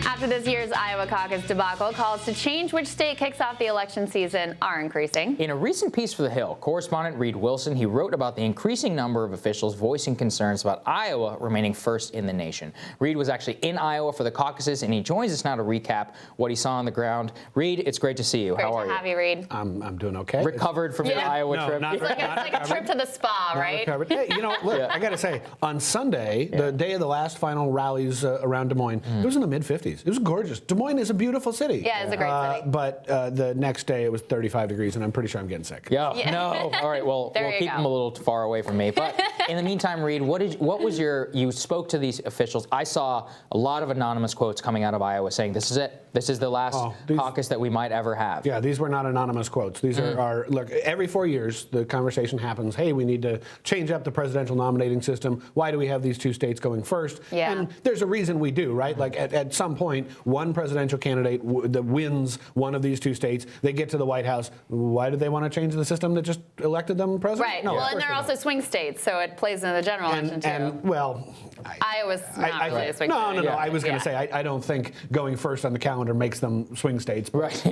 After this year's Iowa caucus debacle, calls to change which state kicks off the election season are increasing. In a recent piece for The Hill, correspondent Reid Wilson, he wrote about the increasing number of officials voicing concerns about Iowa remaining first in the nation. Reid was actually in Iowa for the caucuses, and he joins us now to recap what he saw on the ground. Reid, it's great to see you. How are you? Great to have you, Reid. I'm doing okay. Recovered from your Iowa trip? It's like a trip to the spa, right? Hey, look, I got to say, on Sunday, the day of the last final rallies around Des Moines, it was in the mid-50s. It was gorgeous. Des Moines is a beautiful city. Yeah, it's a great city. But the next day, it was 35 degrees, and I'm pretty sure I'm getting sick. No. All right, well, we'll keep them a little far away from me. But in the meantime, Reid, you spoke to these officials. I saw a lot of anonymous quotes coming out of Iowa saying, this is it. This is the last caucus that we might ever have. Yeah, these were not anonymous quotes. These are, look, every 4 years, the conversation happens, hey, we need to change up the presidential nominating system. Why do we have these two states going first? Yeah. And there's a reason we do, right? Like at some point, one presidential candidate that wins one of these two states, they get to the White House. Why do they want to change the system that just elected them president? Right. No, well, and they're also swing states, so it plays into the general election, too. And well, Iowa's not really a swing state. No. I was going to say, I don't think going first on the calendar makes them swing states. Right.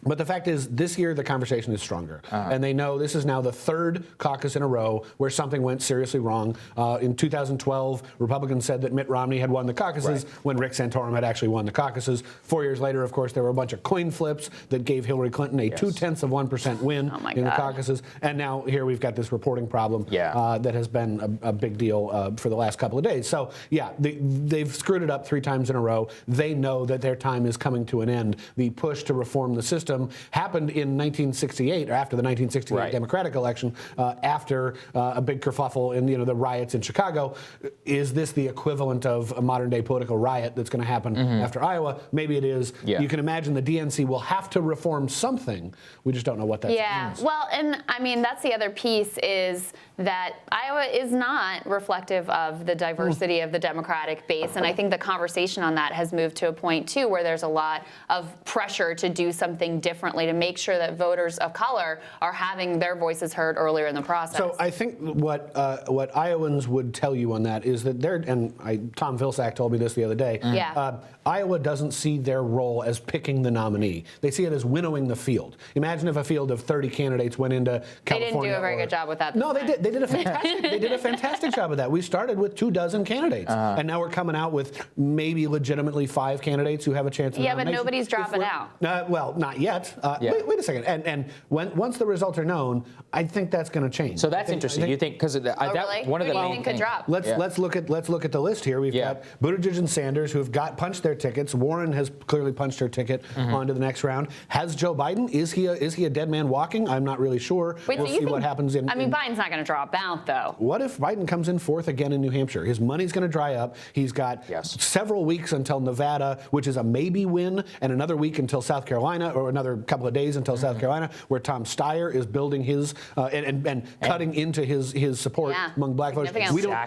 But the fact is, this year the conversation is stronger. And they know this is now the third caucus in a row where something went seriously wrong. In 2012, Republicans said that Mitt Romney had won the caucuses when Rick Santorum had actually won the caucuses. 4 years later, of course, there were a bunch of coin flips that gave Hillary Clinton a 0.2% win in the caucuses. And now here we've got this reporting problem that has been a big deal for the last couple of days. So, yeah, they've screwed it up 3 times in a row. They know that their time is coming to an end. The push to reform the system happened in 1968, or after the 1968 Democratic election, after a big kerfuffle in the riots in Chicago. Is this the equivalent of a modern-day political riot that's going to happen after Iowa? Maybe it is. You can imagine the DNC will have to reform something. We just don't know what that means. Well, and I mean, that's the other piece is that Iowa is not reflective of the diversity of the Democratic base, and I think the conversation on that has moved to a point, too, where there's a lot of pressure to do something differently to make sure that voters of color are having their voices heard earlier in the process. So I think what Iowans would tell you on that is that Tom Vilsack told me this the other day. Iowa doesn't see their role as picking the nominee. They see it as winnowing the field. Imagine if a field of 30 candidates went into California. They didn't do a very good job with that. No, they did. They did a fantastic job of that. We started with 24 candidates, and now we're coming out with maybe legitimately 5 candidates who have a chance. But nobody's dropping out. Well, not yet. Wait a second. And once the results are known, I think that's going to change. So that's interesting. You think because one of the main things. Let's look at the list here. We've got Buttigieg and Sanders who have punched their tickets. Warren has clearly punched her ticket onto the next round. Has Joe Biden? Is he a dead man walking? I'm not really sure. We'll see what happens in. I mean, Biden's not going to drop out though. What if Biden comes in 4th again in New Hampshire? His money's going to dry up. He's got several weeks until Nevada, which is a maybe win, and another week until South Carolina, or another couple of days until South Carolina, where Tom Steyer is building his and cutting into his support among black voters.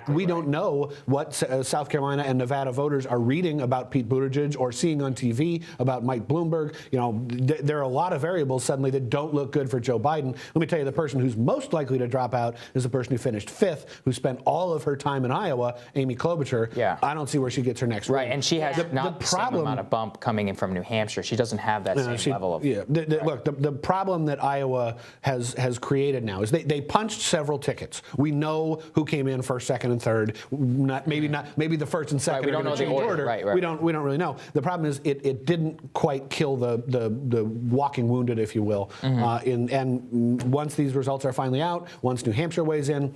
We don't know what South Carolina and Nevada voters are reading about Pete Buttigieg or seeing on TV about Mike Bloomberg. There are a lot of variables suddenly that don't look good for Joe Biden. Let me tell you, the person who's most likely to drop out is the person who finished 5th, who spent all of her time in Iowa, Amy Klobuchar. I don't see where she gets her next win. And she has not the same amount of bump coming in from New Hampshire. She doesn't have that same level of. Look, the problem that Iowa has created now is they punched several tickets. We know who came in 1st, 2nd, and 3rd. Maybe the 1st and 2nd. We don't know the order. We don't really know. The problem is it didn't quite kill the walking wounded, if you will. And once these results are finally out, once New Hampshire weighs in,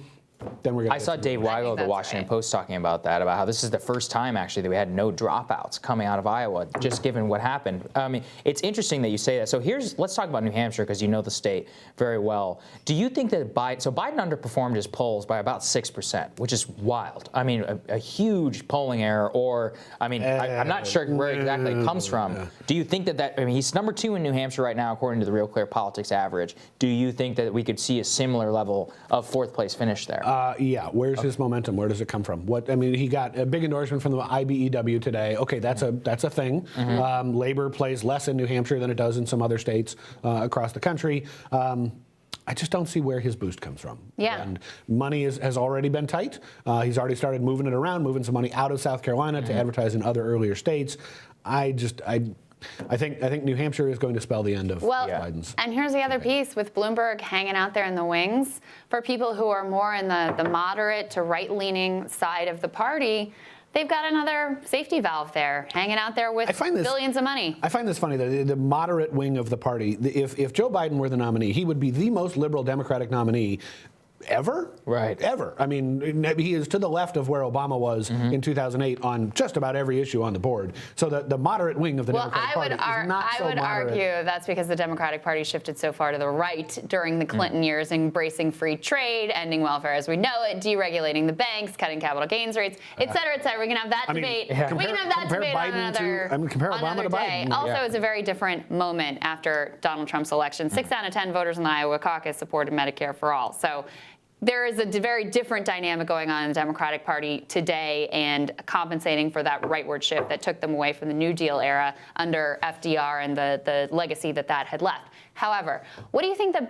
then we're going to. I saw Dave Weigel of the Washington Post talking about that, about how this is the first time actually that we had no dropouts coming out of Iowa, just given what happened. I mean, it's interesting that you say that. So let's talk about New Hampshire because you know the state very well. Do you think that Biden underperformed his polls by about 6%, which is wild. I mean, a huge polling error, or I'm not sure where exactly it comes from. Do you think he's number 2 in New Hampshire right now according to the Real Clear Politics average. Do you think that we could see a similar level of 4th place finish there? Where's his momentum? Where does it come from? He got a big endorsement from the IBEW today. Okay, that's a thing. Labor plays less in New Hampshire than it does in some other states across the country. I just don't see where his boost comes from. Yeah. And money has already been tight. He's already started moving it around, moving some money out of South Carolina to advertise in other earlier states. I think New Hampshire is going to spell the end of Biden's. And here's the other piece with Bloomberg hanging out there in the wings. For people who are more in the moderate to right-leaning side of the party, they've got another safety valve there, hanging out there with billions of money. I find this funny, the moderate wing of the party, if Joe Biden were the nominee, he would be the most liberal Democratic nominee ever? Right. Ever. I mean, he is to the left of where Obama was in 2008 on just about every issue on the board. So the moderate wing of the Democratic Party is not so moderate. I would argue that's because the Democratic Party shifted so far to the right during the Clinton years, embracing free trade, ending welfare as we know it, deregulating the banks, cutting capital gains rates, et cetera, et cetera. We can have that debate. We can have that debate on another day. Biden. Also, it's a very different moment after Donald Trump's election. 6 out of 10 voters in the Iowa caucus supported Medicare for all. So there is a very different dynamic going on in the Democratic Party today and compensating for that rightward shift that took them away from the New Deal era under FDR and the legacy that had left. However, what do you think that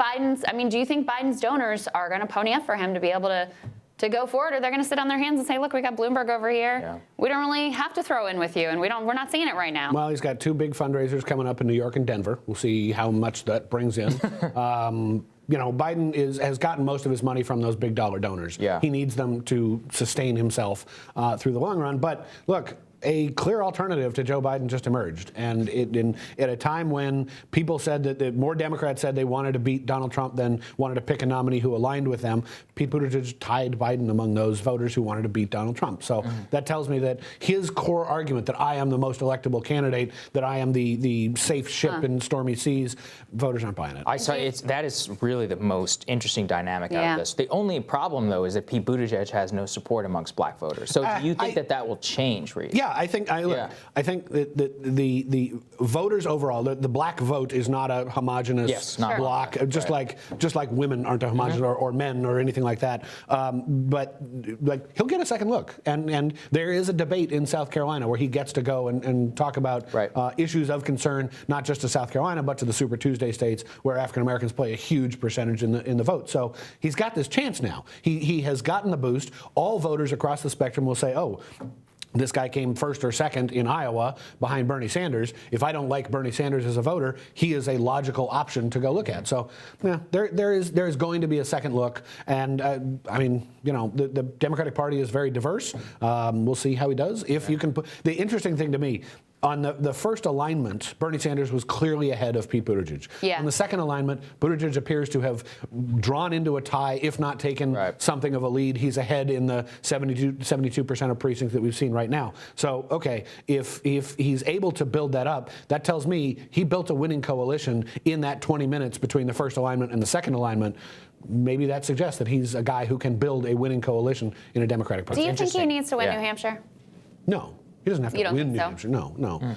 do you think Biden's donors are going to pony up for him to be able to go forward, or they're going to sit on their hands and say, look, we got Bloomberg over here. Yeah. We don't really have to throw in with you, and we're not seeing it right now. Well, he's got 2 big fundraisers coming up in New York and Denver. We'll see how much that brings in. Biden has gotten most of his money from those big dollar donors. Yeah. He needs them to sustain himself through the long run. But look, a clear alternative to Joe Biden just emerged. And at a time when people said that more Democrats said they wanted to beat Donald Trump than wanted to pick a nominee who aligned with them, Pete Buttigieg tied Biden among those voters who wanted to beat Donald Trump. So that tells me that his core argument that I am the most electable candidate, that I am the safe ship in stormy seas, voters aren't buying it. That is really the most interesting dynamic out of this. The only problem, though, is that Pete Buttigieg has no support amongst black voters. So do you think that will change, Reid? Yeah, I think that the voters overall, the black vote is not a homogenous block, just like women aren't a homogenous or men or anything like that. But he'll get a second look, and there is a debate in South Carolina where he gets to go and talk about issues of concern, not just to South Carolina but to the Super Tuesday states where African Americans play a huge percentage in the vote. So he's got this chance now. He has gotten the boost. All voters across the spectrum will say, oh, this guy came first or second in Iowa behind Bernie Sanders. If I don't like Bernie Sanders as a voter, he is a logical option to go look at. So, yeah, there is going to be a second look. And, the Democratic Party is very diverse. We'll see how he does. If you can put the interesting thing to me, on the first alignment, Bernie Sanders was clearly ahead of Pete Buttigieg. Yeah. On the second alignment, Buttigieg appears to have drawn into a tie, if not taken something of a lead. He's ahead in the 72% of precincts that we've seen right now. So, okay, if he's able to build that up, that tells me he built a winning coalition in that 20 minutes between the first alignment and the second alignment. Maybe that suggests that he's a guy who can build a winning coalition in a Democratic Party. Do you think he needs to win New Hampshire? No. He doesn't have to win New Hampshire. No.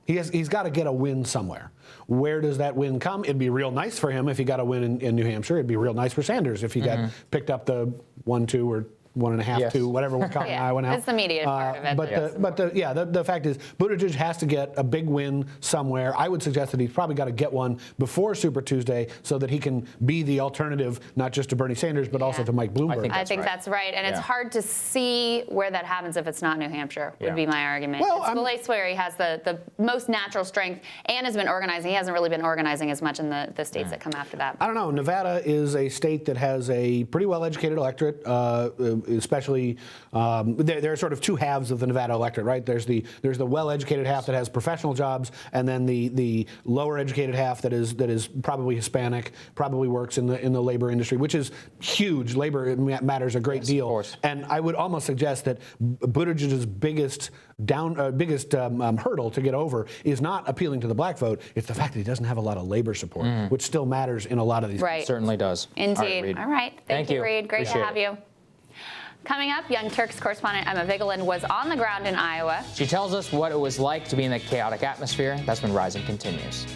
He's got to get a win somewhere. Where does that win come? It'd be real nice for him if he got a win in New Hampshire. It'd be real nice for Sanders if he got picked up the 1, 2, or 1.5, 2, whatever we're counting Iowa now. It's the media part of it. The fact is, Buttigieg has to get a big win somewhere. I would suggest that he's probably got to get one before Super Tuesday so that he can be the alternative, not just to Bernie Sanders, but also to Mike Bloomberg. I think that's right. And it's hard to see where that happens if it's not New Hampshire, would be my argument. Well, it's the place where he has the most natural strength and has been organizing. He hasn't really been organizing as much in the states that come after that. I don't know. Nevada is a state that has a pretty well-educated electorate, especially there are sort of 2 halves of the Nevada electorate, right? There's the well-educated half that has professional jobs, and then the lower-educated half that is probably Hispanic, probably works in the labor industry, which is huge. Labor matters a great deal. Of course. And I would almost suggest that Buttigieg's biggest hurdle to get over is not appealing to the black vote. It's the fact that he doesn't have a lot of labor support, which still matters in a lot of these cases. It certainly does. Indeed. All right. Thank you, Reid. Great to have you. Coming up, Young Turks correspondent Emma Vigeland was on the ground in Iowa. She tells us what it was like to be in the chaotic atmosphere. That's when Rising continues.